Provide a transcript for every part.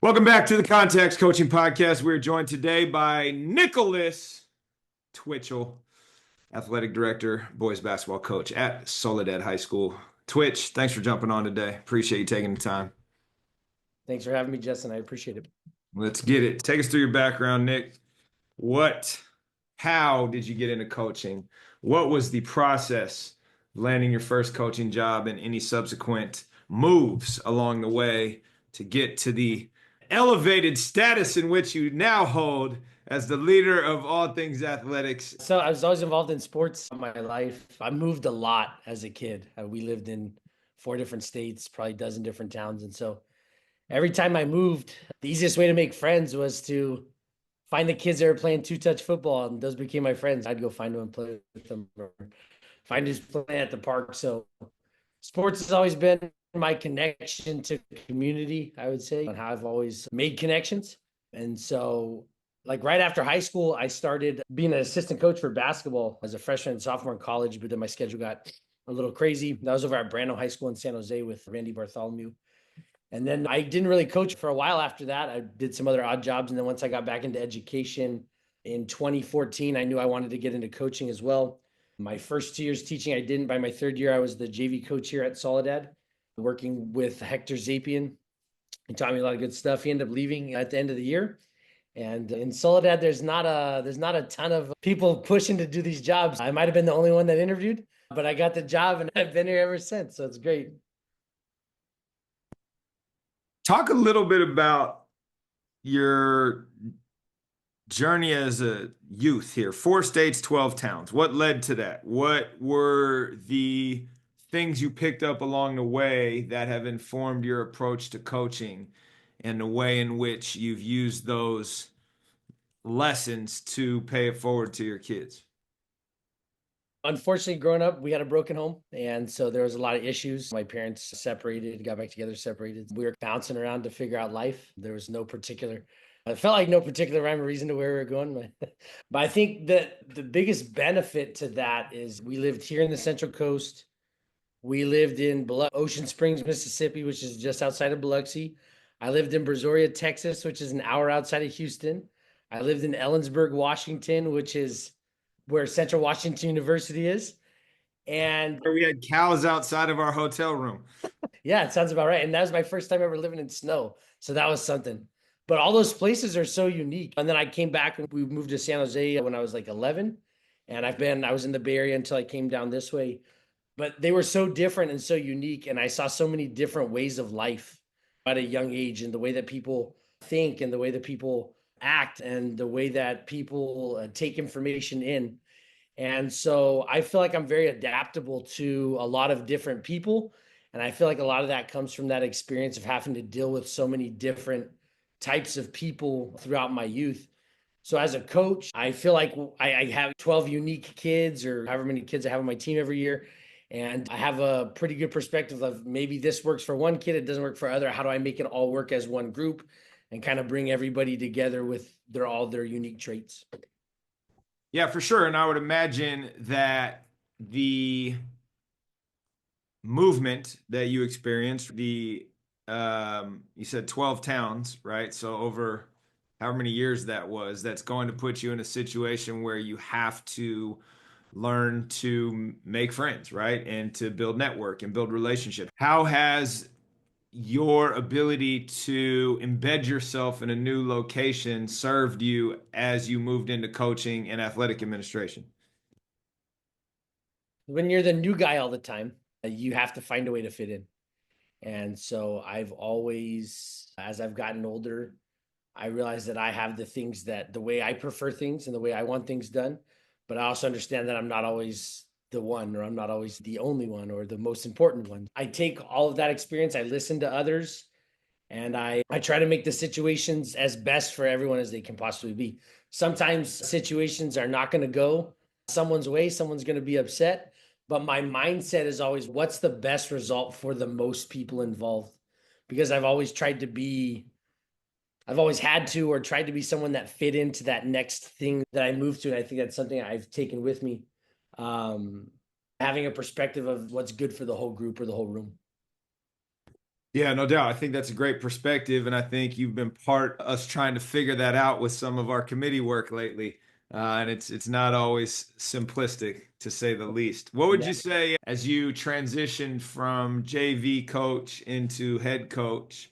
Welcome back to the Context Coaching Podcast. We're joined today by Nicholas Twitchell, Athletic Director, Boys Basketball Coach at Soledad High School. Twitch, thanks for jumping on today. Appreciate you taking the time. Thanks for having me, Justin. I appreciate it. Let's get it. Take us through your background, Nick. What, how did you get into coaching? What was the process of landing your first coaching job and any subsequent moves along the way to get to the elevated status in which you now hold as the leader of all things athletics? So I was always involved in sports in my life. I moved a lot as a kid. We lived in 4 different states, probably a dozen different towns. And so every time I moved, the easiest way to make friends was to find the kids that were playing two-touch football, and those became my friends. I'd go find them and play with them, or find who's playing at the park. So sports has always been my connection to community, I would say, and how I've always made connections. And so, like right after high school, I started being an assistant coach for basketball as a freshman and sophomore in college, but then my schedule got a little crazy. That was over at Brando High School in San Jose with Randy Bartholomew. And then I didn't really coach for a while after that. I did some other odd jobs. And then once I got back into education in 2014, I knew I wanted to get into coaching as well. My first 2 years teaching, I didn't. By my third year, I was the JV coach here at Soledad, working with Hector Zapian. He taught me a lot of good stuff. He ended up leaving at the end of the year. And in Soledad, there's not a ton of people pushing to do these jobs. I might have been the only one that interviewed, but I got the job and I've been here ever since. So it's great. Talk a little bit about your journey as a youth here. 4 states, 12 towns. What led to that? What were the things you picked up along the way that have informed your approach to coaching and the way in which you've used those lessons to pay it forward to your kids? Unfortunately, growing up, we had a broken home. And so there was a lot of issues. My parents separated, got back together, separated. We were bouncing around to figure out life. There was no particular, I felt like no particular rhyme or reason to where we were going. But I think that the biggest benefit to that is we lived here in the Central Coast. We lived in Ocean Springs, Mississippi, which is just outside of Biloxi. I lived in Brazoria, Texas, which is an hour outside of Houston. I lived in Ellensburg, Washington, which is where Central Washington University is. And We had cows outside of our hotel room. yeah, it sounds about right. And that was my first time ever living in snow. So that was something. But all those places are so unique. And then I came back and we moved to San Jose when I was like 11. And I was in the Bay Area until I came down this way. But they were so different and so unique. And I saw so many different ways of life at a young age, and the way that people think and the way that people act and the way that people take information in. And so I feel like I'm very adaptable to a lot of different people. And I feel like a lot of that comes from that experience of having to deal with so many different types of people throughout my youth. So as a coach, I feel like I have 12 unique kids or however many kids I have on my team every year. And I have a pretty good perspective of maybe this works for one kid, it doesn't work for other. How do I make it all work as one group and kind of bring everybody together with all their unique traits? Yeah, for sure. And I would imagine that the movement that you experienced, you said 12 towns, right? So over however many years that was, that's going to put you in a situation where you have to learn to make friends, right? And to build network and build relationships. How has your ability to embed yourself in a new location served you as you moved into coaching and athletic administration? When you're the new guy all the time, you have to find a way to fit in. And so I've always, as I've gotten older, I realize that I have the way I prefer things and the way I want things done. But I also understand that I'm not always the one, or I'm not always the only one or the most important one. I take all of that experience, I listen to others, and I try to make the situations as best for everyone as they can possibly be. Sometimes situations are not going to go someone's way, someone's going to be upset, but my mindset is always what's the best result for the most people involved, because I've always had to or tried to be someone that fit into that next thing that I moved to. And I think that's something I've taken with me. Um, Having a perspective of what's good for the whole group or the whole room. Yeah, no doubt. I think that's a great perspective, and I think you've been part of us trying to figure that out with some of our committee work lately. And it's not always simplistic, to say the least. What would Yeah. you say as you transitioned from JV coach into head coach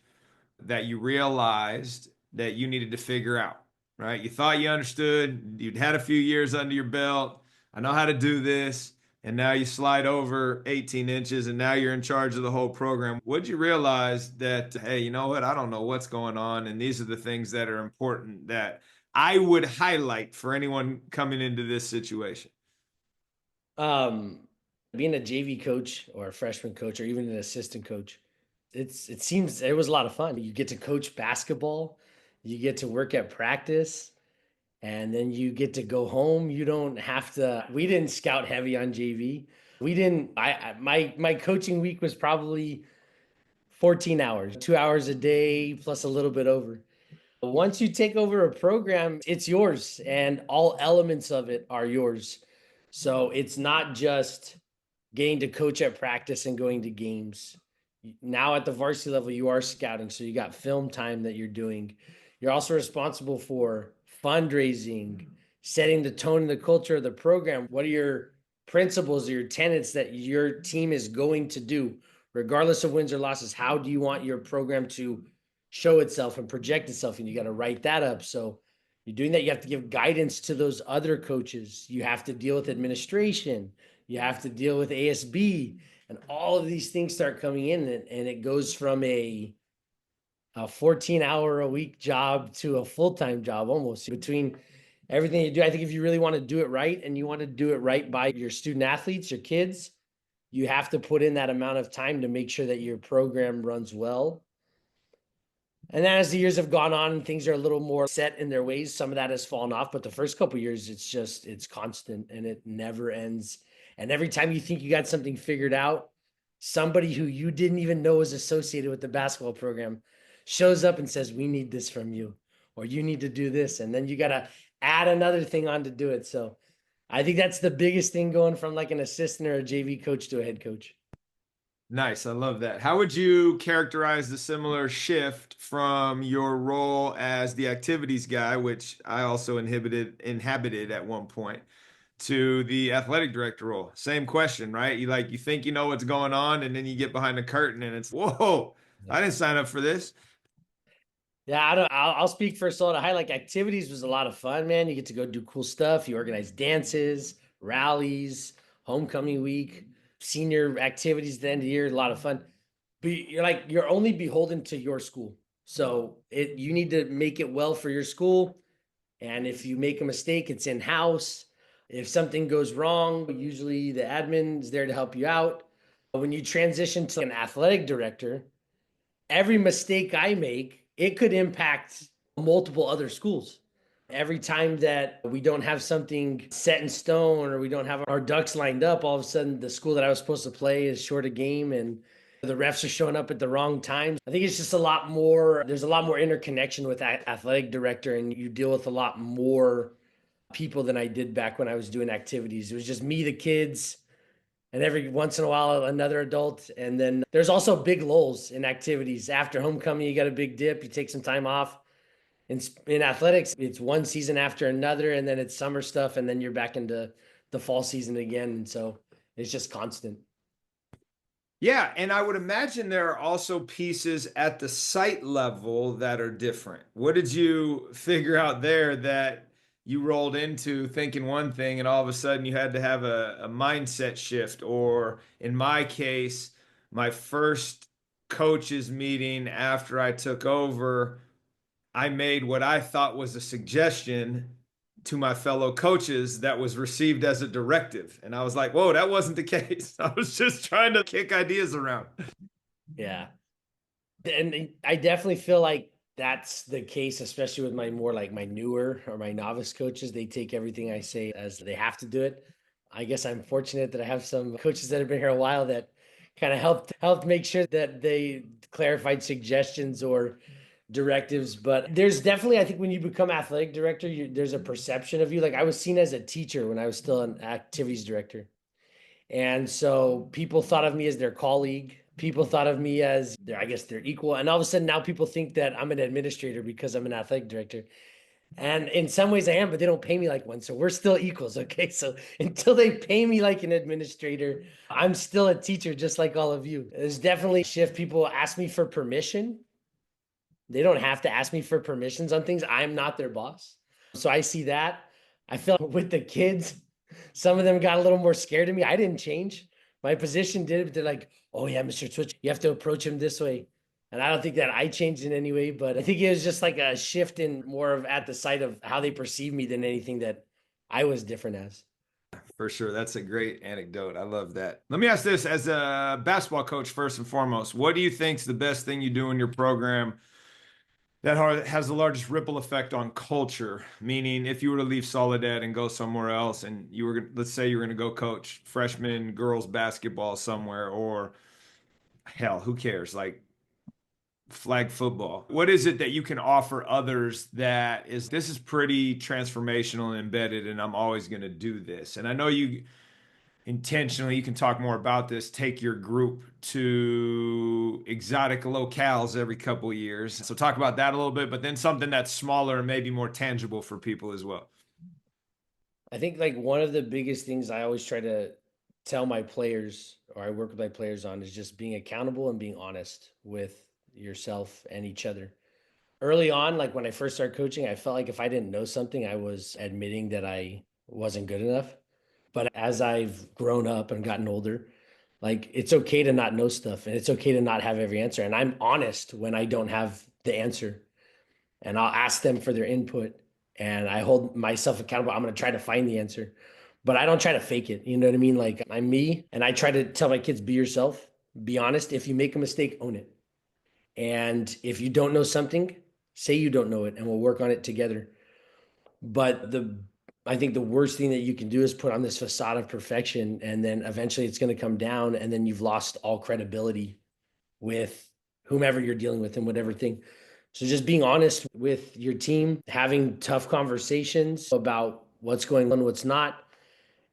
that you realized that you needed to figure out, right? You thought you understood, you'd had a few years under your belt. I know how to do this. And now you slide over 18 inches and now you're in charge of the whole program. What'd you realize that, hey, you know what? I don't know what's going on. And these are the things that are important that I would highlight for anyone coming into this situation. Um, Being a JV coach or a freshman coach or even an assistant coach, it seems it was a lot of fun. You get to coach basketball, you get to work at practice, and then you get to go home. You don't have to. We didn't scout heavy on JV. We didn't. My coaching week was probably 14 hours, 2 hours a day plus a little bit over. Once you take over a program, it's yours and all elements of it are yours. So it's not just getting to coach at practice and going to games. Now at the varsity level, you are scouting. So you got film time that you're doing. You're also responsible for fundraising, setting the tone and the culture of the program. What are your principles or your tenets that your team is going to do, regardless of wins or losses? How do you want your program to show itself and project itself? And you got to write that up. So you're doing that. You have to give guidance to those other coaches. You have to deal with administration. You have to deal with ASB, and all of these things start coming in, and it goes from a 14-hour a week job to a full-time job almost between everything you do. I think if you really want to do it right and you want to do it right by your student athletes, your kids, you have to put in that amount of time to make sure that your program runs well. And then as the years have gone on and things are a little more set in their ways, some of that has fallen off. But the first couple years, it's constant and it never ends. And every time you think you got something figured out, somebody who you didn't even know was associated with the basketball program shows up and says, "We need this from you," or "You need to do this." And then you got to add another thing on to do it. So I think that's the biggest thing going from like an assistant or a JV coach to a head coach. Nice. I love that. How would you characterize the similar shift from your role as the activities guy, which I also inhabited at one point, to the athletic director role? Same question, right? You think you know what's going on, and then you get behind the curtain and it's, whoa, I didn't sign up for this. Yeah, I don't. I'll speak for Soda High. Like activities was a lot of fun, man. You get to go do cool stuff. You organize dances, rallies, homecoming week, senior activities at the end of the year. A lot of fun. But you're only beholden to your school, so you need to make it well for your school. And if you make a mistake, it's in house. If something goes wrong, usually the admin is there to help you out. When you transition to an athletic director, every mistake I make, it could impact multiple other schools. Every time that we don't have something set in stone or we don't have our ducks lined up, all of a sudden the school that I was supposed to play is short a game and the refs are showing up at the wrong times. I think it's just a lot more, there's a lot more interconnection with that athletic director, and you deal with a lot more people than I did back when I was doing activities. It was just me, the kids, and every once in a while another adult. And then there's also big lulls in activities. After homecoming, you got a big dip, you take some time off. In athletics, it's one season after another, and then it's summer stuff, and then you're back into the fall season again. And so it's just constant. Yeah, and I would imagine there are also pieces at the site level that are different. What did you figure out there that you rolled into thinking one thing and all of a sudden you had to have a mindset shift? Or in my case, my first coaches meeting after I took over, I made what I thought was a suggestion to my fellow coaches that was received as a directive. And I was like, whoa, that wasn't the case. I was just trying to kick ideas around. Yeah. And I definitely feel like that's the case, especially with my more like my newer or my novice coaches. They take everything I say as they have to do it. I guess I'm fortunate that I have some coaches that have been here a while that kind of helped make sure that they clarified suggestions or directives. But there's definitely, I think, when you become athletic director, there's a perception of you. Like I was seen as a teacher when I was still an activities director, and so people thought of me as their colleague. People thought of me as, I guess they're equal. And all of a sudden now people think that I'm an administrator because I'm an athletic director. And in some ways I am, but they don't pay me like one. So we're still equals. Okay. So until they pay me like an administrator, I'm still a teacher, just like all of you. There's definitely a shift. People ask me for permission. They don't have to ask me for permissions on things. I'm not their boss. So I see that. I feel with the kids, some of them got a little more scared of me. I didn't change. My position did it, but they're like, oh yeah, Mr. Twitch, you have to approach him this way. And I don't think that I changed in any way, but I think it was just like a shift in more of at the side of how they perceive me than anything that I was different as. For sure. That's a great anecdote. I love that. Let me ask this as a basketball coach, first and foremost, what do you think is the best thing you do in your program that has the largest ripple effect on culture? Meaning, if you were to leave Soledad and go somewhere else, and you were, let's say you were going to go coach freshman girls basketball somewhere, or hell, who cares? Like flag football. What is it that you can offer others that is this is pretty transformational and embedded, and I'm always going to do this? And I know you intentionally, you can talk more about this, take your group to exotic locales every couple of years. So talk about that a little bit, but then something that's smaller and maybe more tangible for people as well. I think like one of the biggest things I always try to tell my players or I work with my players on is just being accountable and being honest with yourself and each other. Early on, like when I first started coaching, I felt like if I didn't know something, I was admitting that I wasn't good enough. But as I've grown up and gotten older, like it's okay to not know stuff and it's okay to not have every answer. And I'm honest when I don't have the answer and I'll ask them for their input and I hold myself accountable. I'm going to try to find the answer, but I don't try to fake it. You know what I mean? Like I'm me and I try to tell my kids, be yourself, be honest. If you make a mistake, own it. And if you don't know something, say you don't know it and we'll work on it together. But I think the worst thing that you can do is put on this facade of perfection and then eventually it's going to come down and then you've lost all credibility with whomever you're dealing with and whatever thing. So just being honest with your team, having tough conversations about what's going on, what's not,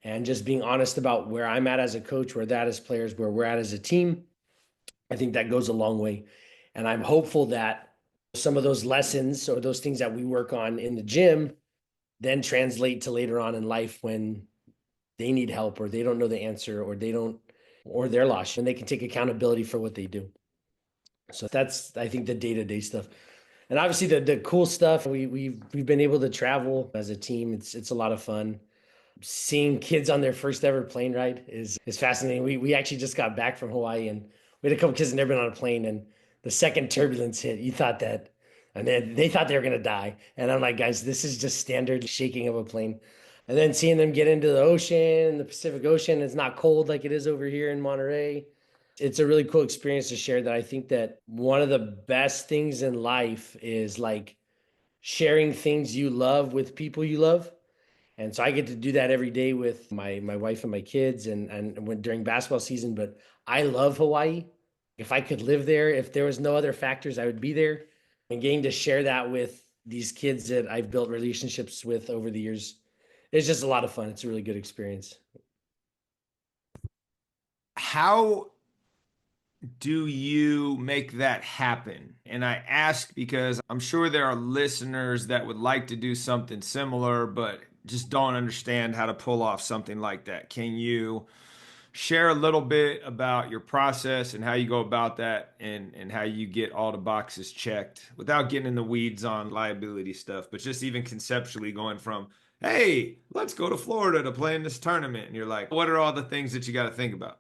and just being honest about where I'm at as a coach, where that as players, where we're at as a team. I think that goes a long way. And I'm hopeful that some of those lessons or those things that we work on in the gym then translate to later on in life when they need help or they don't know the answer or they don't or they're lost and they can take accountability for what they do. So that's I think the day-to-day stuff. And obviously the cool stuff we've been able to travel as a team. It's a lot of fun. Seeing kids on their first ever plane ride is fascinating. We actually just got back from Hawaii and we had a couple kids that never been on a plane and the second turbulence hit, you thought that and then they thought they were gonna die. And I'm like, guys, this is just standard shaking of a plane. And then seeing them get into the ocean, the Pacific Ocean, it's not cold like it is over here in Monterey. It's a really cool experience to share that I think that one of the best things in life is like sharing things you love with people you love. And so I get to do that every day with my wife and my kids and when during basketball season, but I love Hawaii. If I could live there, if there was no other factors, I would be there. And getting to share that with these kids that I've built relationships with over the years, it's just a lot of fun. It's a really good experience. How do you make that happen? And I ask because I'm sure there are listeners that would like to do something similar, but just don't understand how to pull off something like that. Can you share a little bit about your process and how you go about that and how you get all the boxes checked without getting in the weeds on liability stuff, but just even conceptually going from, hey, let's go to Florida to play in this tournament. And you're like, what are all the things that you got to think about?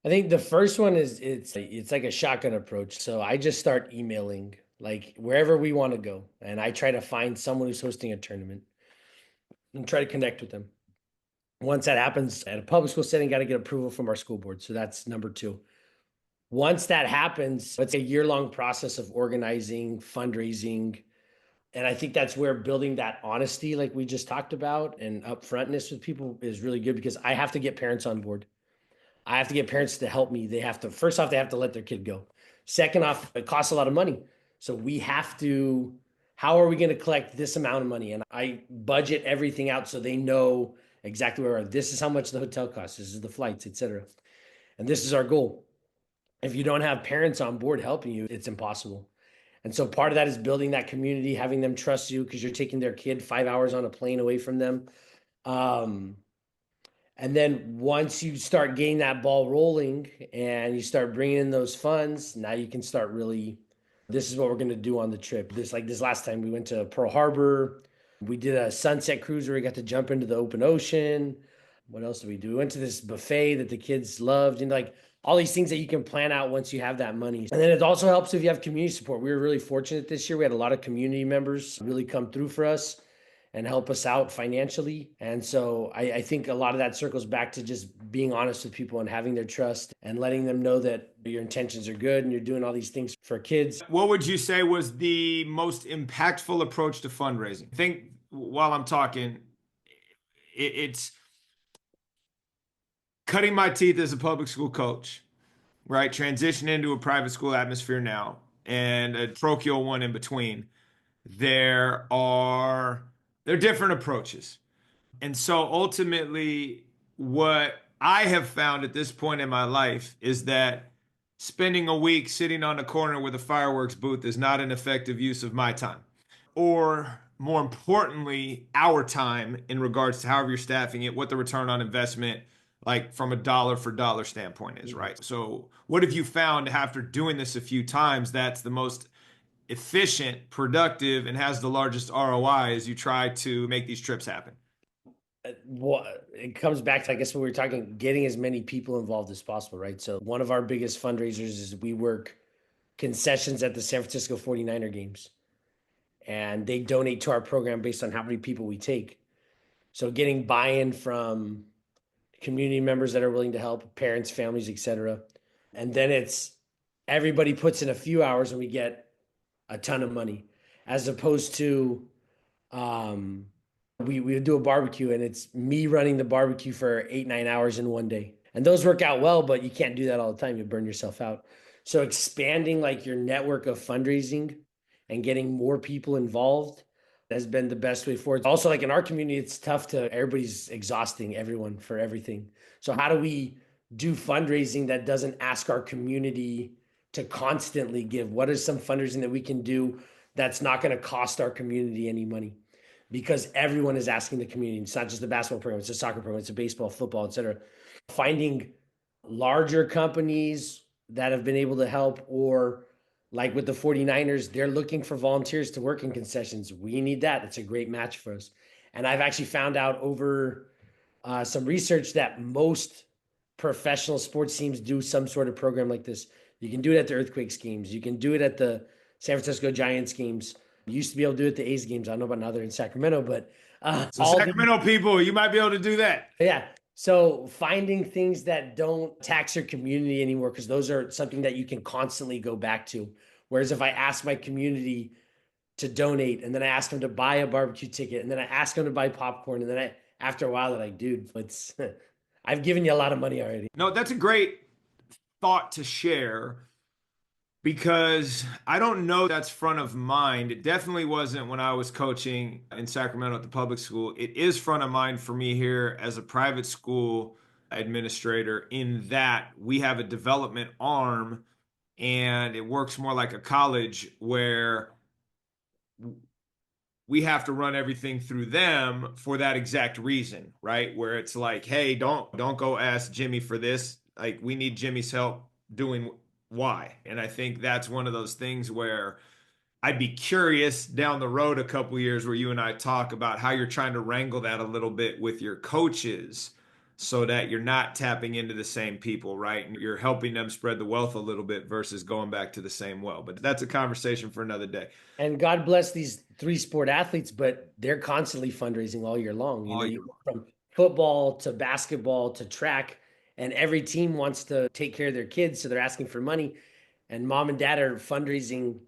I think the first one is it's like a shotgun approach. So I just start emailing like wherever we want to go, and I try to find someone who's hosting a tournament and try to connect with them. Once that happens at a public school setting, got to get approval from our school board. So that's number two. Once that happens, it's a year-long process of organizing, fundraising, and I think that's where building that honesty, like we just talked about, and upfrontness with people is really good because I have to get parents on board. I have to get parents to help me. They have to, first off, they have to let their kid go. Second off, it costs a lot of money. So we have to, how are we going to collect this amount of money? And I budget everything out so they know exactly where this is how much the hotel costs, this is the flights, etc. And this is our goal. If you don't have parents on board helping you, it's impossible. And so part of that is building that community, having them trust you because you're taking their kid 5 hours on a plane away from them. Um, and then once you start getting that ball rolling and you start bringing in those funds, now you can start really, this is what we're going to do on the trip. This last time we went to Pearl Harbor. We did a sunset cruise where we got to jump into the open ocean. What else did we do? We went to this buffet that the kids loved, and like all these things that you can plan out once you have that money. And then it also helps if you have community support. We were really fortunate this year. We had a lot of community members really come through for us and help us out financially. And so I think a lot of that circles back to just being honest with people and having their trust and letting them know that your intentions are good and you're doing all these things for kids. What would you say was the most impactful approach to fundraising? I think while I'm talking, it's cutting my teeth as a public school coach, right? Transition into a private school atmosphere now and a parochial one in between. There are different approaches. And so ultimately, what I have found at this point in my life is that spending a week sitting on a corner with a fireworks booth is not an effective use of my time. Or more importantly, our time in regards to however you're staffing it, what the return on investment, like from a dollar for dollar standpoint is, right? So, what have you found after doing this a few times that's the most efficient, productive, and has the largest ROI as you try to make these trips happen? What it comes back to, I guess, when we were talking, getting as many people involved as possible, right? So one of our biggest fundraisers is we work concessions at the San Francisco 49er games, and they donate to our program based on how many people we take. So getting buy-in from community members that are willing to help, parents, families, etc. And then it's everybody puts in a few hours and we get a ton of money, as opposed to um, we would do a barbecue and it's me running the barbecue for 8, 9 hours in one day. And those work out well, but you can't do that all the time. You burn yourself out. So expanding like your network of fundraising and getting more people involved has been the best way forward. Also, like in our community, it's tough to, everybody's exhausting everyone for everything. So how do we do fundraising that doesn't ask our community to constantly give? What is some fundraising that we can do that's not going to cost our community any money? Because everyone is asking the community. It's not just the basketball program, it's a soccer program, it's a baseball, football, etc. Finding larger companies that have been able to help, or like with the 49ers, they're looking for volunteers to work in concessions. We need that. It's a great match for us. And I've actually found out over some research that most professional sports teams do some sort of program like this. You can do it at the Earthquakes games. You can do it at the San Francisco Giants games. You used to be able to do it at the A's games. I don't know about now they're in Sacramento, but So, Sacramento people, you might be able to do that. yeah. So finding things that don't tax your community anymore, because those are something that you can constantly go back to. Whereas if I ask my community to donate and then I ask them to buy a barbecue ticket and then I ask them to buy popcorn and then after a while they're like, dude, it's I've given you a lot of money already. No, that's a great thought to share because I don't know that's front of mind. It definitely wasn't when I was coaching in Sacramento at the public school. It is front of mind for me here as a private school administrator, in that we have a development arm and it works more like a college where we have to run everything through them for that exact reason, right? Where it's like, hey, don't go ask Jimmy for this. Like, we need Jimmy's help doing Y. And I think that's one of those things where I'd be curious down the road a couple years where you and I talk about how you're trying to wrangle that a little bit with your coaches so that you're not tapping into the same people, right? And you're helping them spread the wealth a little bit versus going back to the same well. But that's a conversation for another day. And God bless these three sport athletes, but they're constantly fundraising all year long. You know, All you year go from football to basketball to track, and every team wants to take care of their kids, so they're asking for money. And mom and dad are fundraising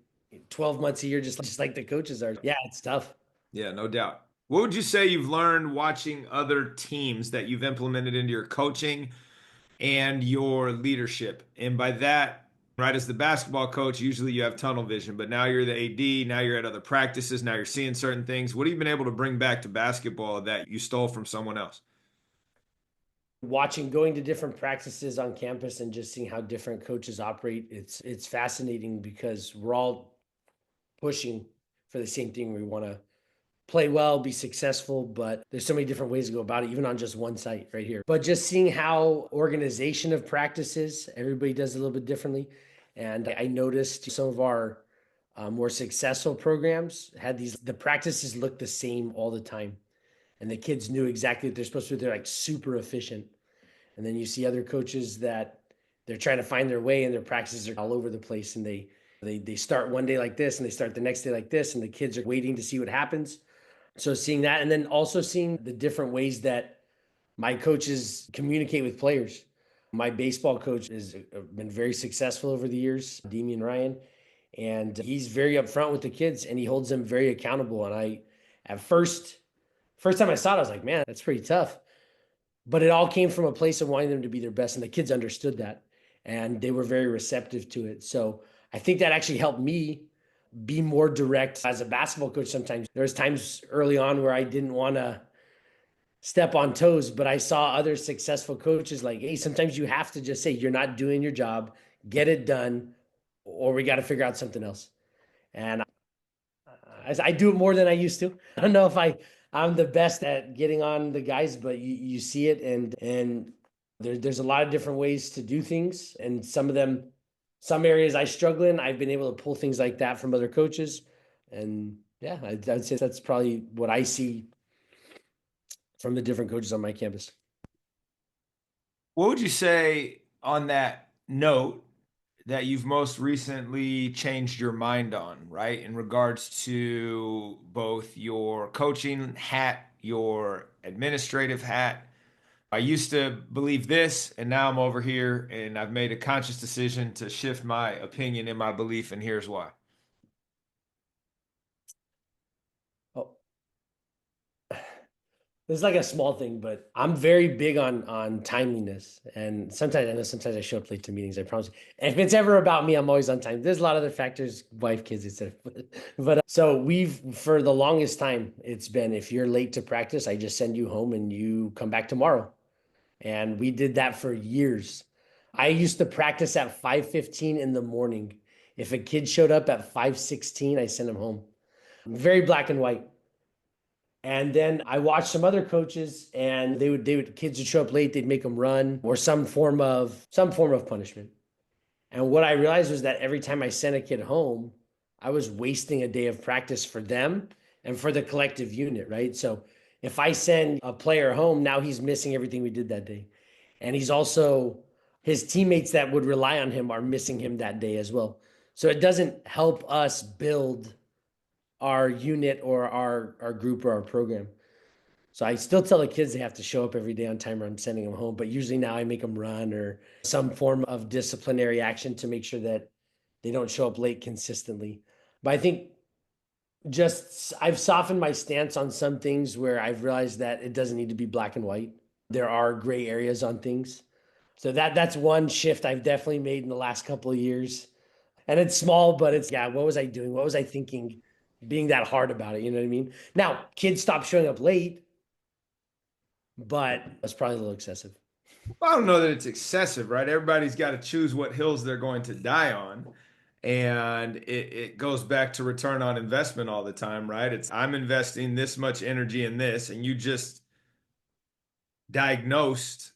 12 months a year, just like the coaches are. Yeah, it's tough. Yeah, no doubt. What would you say you've learned watching other teams that you've implemented into your coaching and your leadership? And by that, right, as the basketball coach, usually you have tunnel vision, but now you're the AD, now you're at other practices, now you're seeing certain things. What have you been able to bring back to basketball that you stole from someone else? Watching, going to different practices on campus and just seeing how different coaches operate, it's fascinating because we're all pushing for the same thing. We want to play well, be successful, but there's so many different ways to go about it, even on just one site right here. But just seeing how organization of practices, everybody does a little bit differently. And I noticed some of our more successful programs had the practices looked the same all the time. And the kids knew exactly what they're supposed to do. They're like super efficient. And then you see other coaches that they're trying to find their way and their practices are all over the place. And they start one day like this and they start the next day like this. And the kids are waiting to see what happens. So seeing that, and then also seeing the different ways that my coaches communicate with players. My baseball coach has been very successful over the years, Demian Ryan, and he's very upfront with the kids and he holds them very accountable. And at first time I saw it, I was like, man, that's pretty tough. But it all came from a place of wanting them to be their best, and the kids understood that, and they were very receptive to it. So I think that actually helped me be more direct as a basketball coach. Sometimes there was times early on where I didn't want to step on toes, but I saw other successful coaches like, hey, sometimes you have to just say you're not doing your job, get it done, or we got to figure out something else. And I do it more than I used to. I don't know if I'm the best at getting on the guys, but you see it, and there's a lot of different ways to do things, and some areas I struggle in. I've been able to pull things like that from other coaches, and yeah, I'd say that's probably what I see from the different coaches on my campus. What would you say on that note that you've most recently changed your mind on, right? In regards to both your coaching hat, your administrative hat. I used to believe this, and now I'm over here, and I've made a conscious decision to shift my opinion and my belief, and here's why. Oh, this is like a small thing, but I'm very big on timeliness. And sometimes I know sometimes I show up late to meetings, I promise. If it's ever about me, I'm always on time. There's a lot of other factors, wife, kids, etc. But so we've for the longest time, it's been if you're late to practice, I just send you home and you come back tomorrow. And we did that for years. I used to practice at 5:15 in the morning. If a kid showed up at 5:16, I sent him home. Very black and white. And then I watched some other coaches and they would kids would show up late, they'd make them run or some form of punishment. And what I realized was that every time I sent a kid home, I was wasting a day of practice for them and for the collective unit, right? So if I send a player home, now he's missing everything we did that day. And he's also his teammates that would rely on him are missing him that day as well. So it doesn't help us build our unit or our group or our program. So I still tell the kids they have to show up every day on time or I'm sending them home. But usually now I make them run or some form of disciplinary action to make sure that they don't show up late consistently. But I think just I've softened my stance on some things where I've realized that it doesn't need to be black and white. There are gray areas on things. So that's one shift I've definitely made in the last couple of years. And it's small, but it's yeah, what was I doing? What was I thinking being that hard about it? You know what I mean? Now, kids stop showing up late, but that's probably a little excessive. Well, I don't know that it's excessive, right? Everybody's got to choose what hills they're going to die on. And it goes back to return on investment all the time, right? It's I'm investing this much energy in this, and you just diagnosed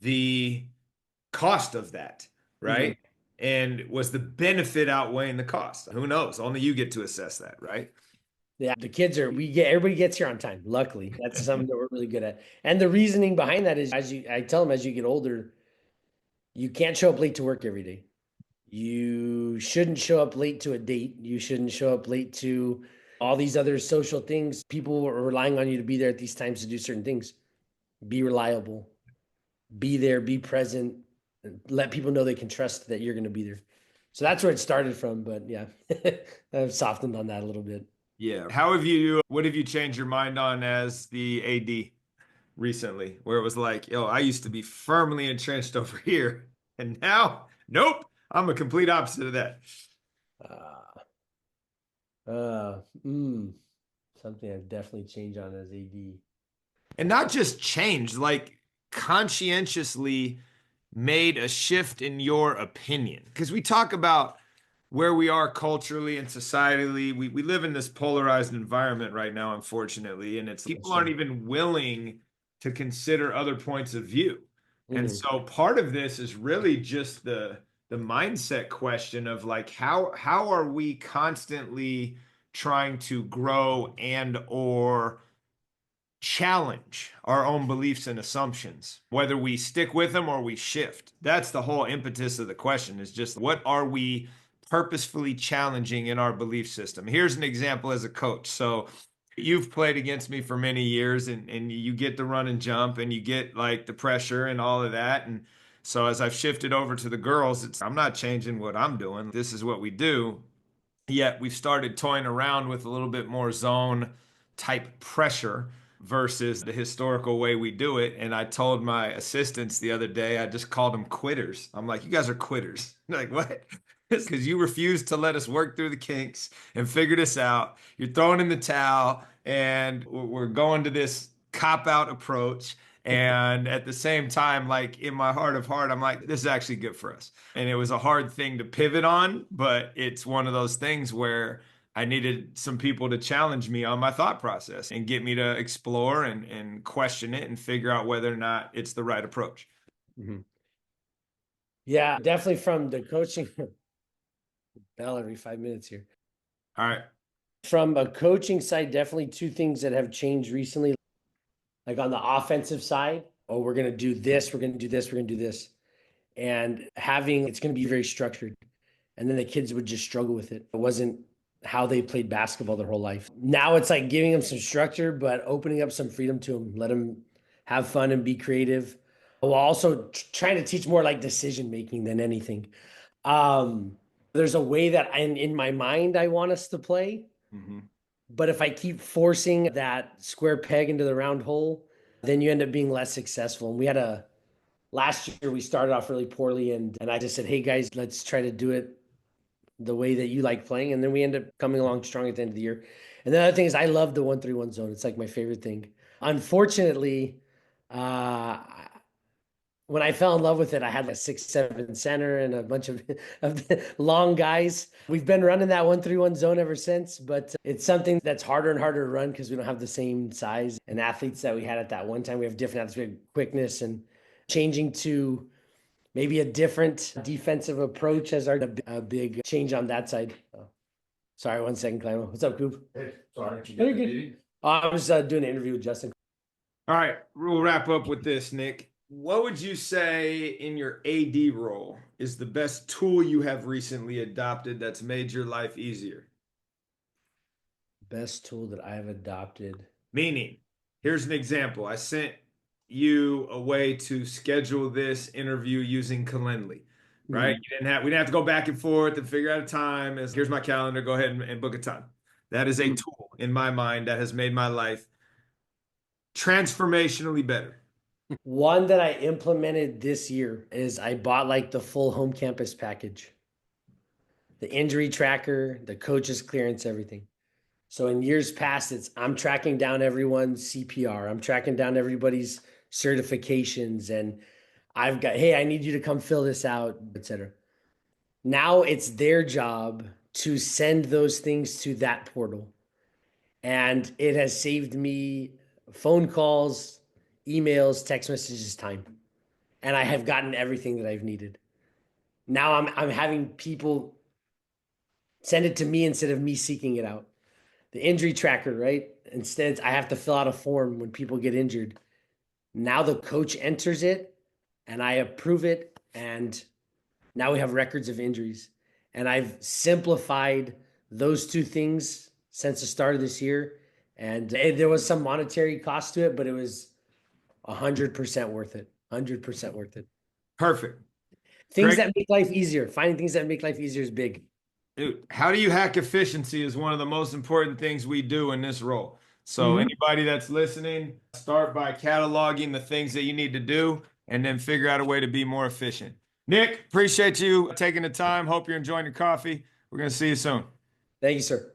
the cost of that, Mhm. right? And was the benefit outweighing the cost? Who knows? Only you get to assess that, right? Yeah, the kids are we get everybody gets here on time. Luckily, that's something that we're really good at. And the reasoning behind that is I tell them as you get older, you can't show up late to work every day. You shouldn't show up late to a date. You shouldn't show up late to all these other social things. People are relying on you to be there at these times to do certain things. Be reliable, be there, be present, and let people know they can trust that you're going to be there. So that's where it started from. But yeah, I've softened on that a little bit. Yeah. What have you changed your mind on as the AD recently, where it was like, yo, I used to be firmly entrenched over here, and now, nope, I'm a complete opposite of that. Uh, uh, mm, Something I've definitely changed on as AD. And not just change, like conscientiously made a shift in your opinion? Because we talk about where we are culturally and societally. We live in this polarized environment right now, unfortunately, and it's That's people aren't true. even willing to consider other points of view. And Mhm. so part of this is really just the mindset question of like how are we constantly trying to grow and or challenge our own beliefs and assumptions, whether we stick with them or we shift. That's the whole impetus of the question is just what are we purposefully challenging in our belief system? Here's an example as a coach. So you've played against me for many years and you get the run and jump and you get like the pressure and all of that. And so as I've shifted over to the girls, I'm not changing what I'm doing. This is what we do. Yet we've started toying around with a little bit more zone type pressure versus the historical way we do it. And I told my assistants the other day, I just called them quitters. I'm like, you guys are quitters. Like, what? It's because you refuse to let us work through the kinks and figure this out. You're throwing in the towel, and we're going to this cop out approach. And at the same time, like in my heart of heart, I'm like, this is actually good for us. And it was a hard thing to pivot on, but it's one of those things where I needed some people to challenge me on my thought process and get me to explore and question it and figure out whether or not it's the right approach. Mhm. Yeah, definitely from the coaching bell every 5 minutes here. All right. From a coaching side, definitely two things that have changed recently. Like on the offensive side, oh, we're going to do this, we're going to do this, we're going to do this. And having it's going to be very structured. And then the kids would just struggle with it. It wasn't how they played basketball their whole life. Now it's like giving them some structure, but opening up some freedom to them, let them have fun and be creative. While also trying to teach more like decision making than anything. Um, there's a way that in my mind I want us to play, Mm-hmm. but if I keep forcing that square peg into the round hole, then you end up being less successful. And we had a last year we started off really poorly, and I just said, "Hey guys, let's try to do it the way that you like playing," and then we end up coming along strong at the end of the year. And the other thing is, I love the 1-3-1 zone. It's like my favorite thing. Unfortunately, uh, when I fell in love with it, I had like a 6-7 center and a bunch of long guys. We've been running that 1-3-1 zone ever since, but it's something that's harder and harder to run because we don't have the same size and athletes that we had at that one time. We have different athletes, we have quickness, and changing to maybe a different defensive approach has our a big change on that side. Oh, sorry, 1 second, Clemo. What's up, Coop? Hey, sorry, you Very got the good. meeting? I was doing an interview with Justin. All right. We'll wrap up with this, Nick. What would you say in your AD role is the best tool you have recently adopted that's made your life easier? Best tool that I have adopted. Meaning, here's an example. I sent you a way to schedule this interview using Calendly, right? We didn't have to go back and forth and figure out a time. As here's my calendar, go ahead and book a time. That is a tool in my mind that has made my life transformationally better. One that I implemented this year is I bought like the full home campus package, the injury tracker, the coach's clearance, everything. So in years past, it's I'm tracking down everyone's CPR, I'm tracking down everybody's certifications, and I've got, hey, I need you to come fill this out, etc. Now it's their job to send those things to that portal. And it has saved me phone calls, emails, text messages, time. And I have gotten everything that I've needed. Now I'm having people send it to me instead of me seeking it out. The injury tracker, right? Instead, I have to fill out a form when people get injured. Now the coach enters it and I approve it. And now we have records of injuries. And I've simplified those two things since the start of this year. And there was some monetary cost to it, but it was 100% worth it. 100% worth it. Perfect. Things Great. that make life easier. Finding things that make life easier is big. Dude, how do you hack efficiency is one of the most important things we do in this role. So Mhm. anybody that's listening, start by cataloging the things that you need to do and then figure out a way to be more efficient. Nick, appreciate you taking the time. Hope you're enjoying your coffee. We're going to see you soon. Thank you, sir.